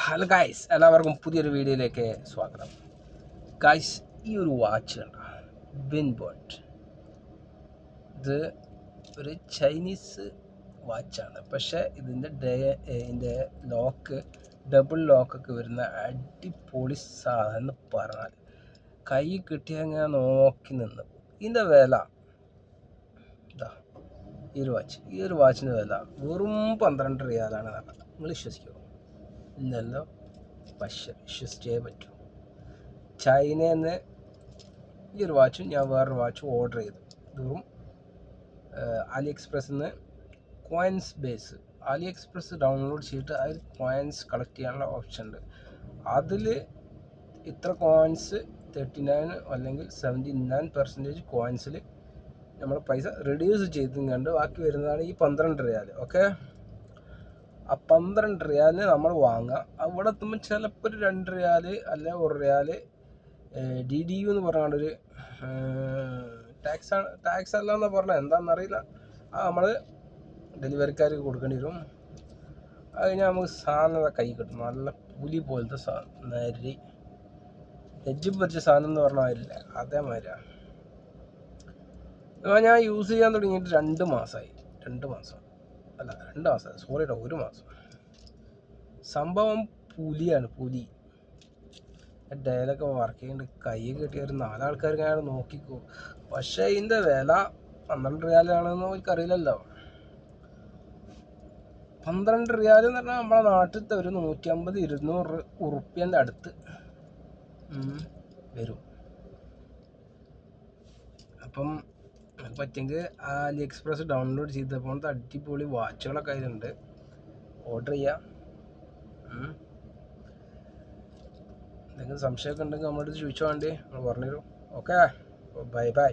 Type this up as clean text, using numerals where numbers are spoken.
Hello guys, എല്ലാവർക്കും പുതിയൊരു വീഡിയോയിലേക്ക് സ്വാഗതം. ഗായ്സ്, ഈ ഒരു വാച്ച് കണ്ട വിൻബോട്ട്, ഇത് ഒരു ചൈനീസ് വാച്ചാണ്. പക്ഷേ ഇതിൻ്റെ ലോക്ക് ഡബിൾ ലോക്കൊക്കെ വരുന്ന അടിപൊളി സാധനം എന്ന് പറഞ്ഞാൽ കൈ കിട്ടിയാൽ ഞാൻ നോക്കി നിന്ന്. ഇതിൻ്റെ വില ഇതാ, ഈ ഒരു വാച്ചിൻ്റെ വില വെറും 12 റിയാലാണ്. നിങ്ങൾ വിശ്വസിക്കുമോ? ഇല്ലല്ലോ, പക്ഷെ വിശ്വസിച്ചേ പറ്റൂ. ചൈനയിൽ നിന്ന് ഈ ഒരു വാച്ചും ഞാൻ വേറൊരു വാച്ചും ഓർഡർ ചെയ്തു. ഇതും അലി എക്സ്പ്രസ്സിൽ നിന്ന് coins base. Ali express download ചെയ്തിട്ട് അതിൽ കോയിൻസ് കളക്ട് ചെയ്യാനുള്ള ഓപ്ഷൻ ഉണ്ട്. അതിൽ ഇത്ര കോയിൻസ് 39 അല്ലെങ്കിൽ 79% കോയിൻസിൽ നമ്മൾ പൈസ റിഡ്യൂസ് ചെയ്തുകൊണ്ട് ബാക്കി വരുന്നതാണ് ഈ 12 റിയാൽ. ഓക്കെ, ആ 12 റിയാലിന് നമ്മൾ വാങ്ങുക. അവിടെ എത്തുമ്പോൾ ചിലപ്പോൾ ഒരു 2 റിയാൽ അല്ലെ 1 റിയാൽ DDU എന്ന് പറഞ്ഞാണ്ടൊരു ടാക്സ് അല്ല എന്ന് പറഞ്ഞാൽ എന്താണെന്നറിയില്ല. നമ്മൾ ഡെലിവറിക്കാർക്ക് കൊടുക്കേണ്ടി വരും. അത് കഴിഞ്ഞാൽ നമുക്ക് സാധനം കൈ കിട്ടും. നല്ല പുലി പോലത്തെ സാധനം, നരി നെജ്ജ് പറിച്ച സാധനം എന്ന് പറഞ്ഞാൽ അതേമാതിരിയാണ്. ഞാൻ യൂസ് ചെയ്യാൻ തുടങ്ങിയിട്ട് 2 മാസമായി. 2 മാസം അല്ല, 2 മാസം, സോറി കേട്ടോ, 1 മാസം. സംഭവം പുലിയാണ്, പുലി. ഡയലൊക്കെ വർക്ക് ചെയ്യുന്നുണ്ട്. കൈ കെട്ടിയ ഒരു 4 ആൾക്കാർ ഞാൻ നോക്കിക്കോ. പക്ഷേ ഇതിൻ്റെ വില 12 റിയാലാണെന്ന് അവർക്കറിയില്ലല്ലോ. 12 റിയാൽ എന്ന് പറഞ്ഞാൽ നമ്മളെ നാട്ടിലത്തെ ഒരു 150-200 ഉറുപ്പ്യൻ്റെ അടുത്ത് വരും. അപ്പം പറ്റുമെങ്കിൽ അലി എക്സ്പ്രസ് ഡൗൺലോഡ് ചെയ്തപ്പോൾ അടിപൊളി വാച്ചുകളൊക്കെ അതിലുണ്ട്. ഓർഡർ ചെയ്യാം. എന്തെങ്കിലും സംശയമൊക്കെ ഉണ്ടെങ്കിൽ നമ്മളടുത്ത് ചോദിച്ചാൽ വേണ്ടി നമ്മൾ പറഞ്ഞുതരും. Okay, bye bye.